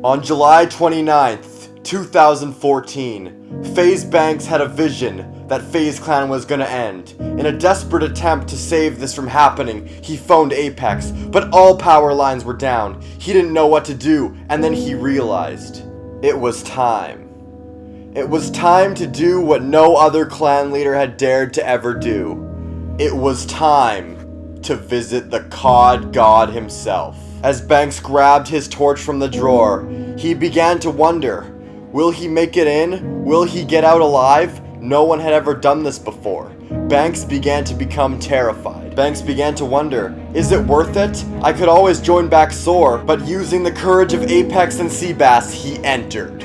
On July 29th, 2014, FaZe Banks had a vision that FaZe Clan was gonna end. In a desperate attempt to save this from happening, he phoned Apex, but all power lines were down. He didn't know what to do, and then he realized it was time. It was time to do what no other clan leader had dared to ever do. It was time to visit the COD God himself. As Banks grabbed his torch from the drawer, he began to wonder, will he make it in? Will he get out alive? No one had ever done this before. Banks began to become terrified. Banks began to wonder, is it worth it? I could always join back Soar, but using the courage of Apex and Seabass, he entered.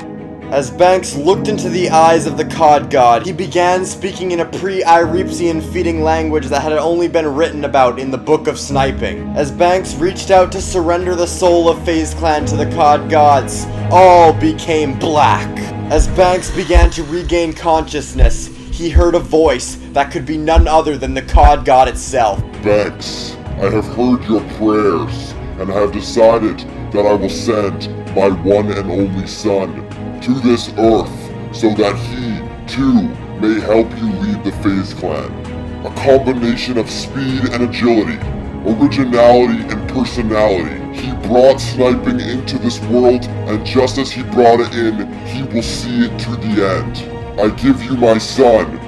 As Banks looked into the eyes of the COD God, he began speaking in a pre-Irepsian feeding language that had only been written about in the Book of Sniping. As Banks reached out to surrender the soul of FaZe Clan to the COD Gods, all became black. As Banks began to regain consciousness, he heard a voice that could be none other than the COD God itself. Banks, I have heard your prayers, and I have decided that I will send my one and only son to this earth, so that he, too, may help you lead the FaZe Clan. A combination of speed and agility, originality and personality. He brought sniping into this world, and just as he brought it in, he will see it to the end. I give you my son,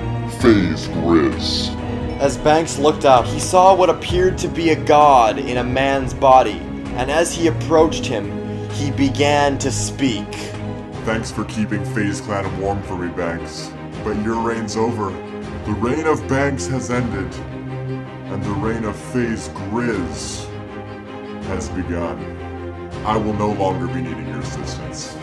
FaZe Grizz. As Banks looked out, he saw what appeared to be a god in a man's body, and as he approached him, he began to speak. Thanks for keeping FaZe Clan warm for me, Banks. But your reign's over. The reign of Banks has ended, and the reign of FaZe Grizz has begun. I will no longer be needing your assistance.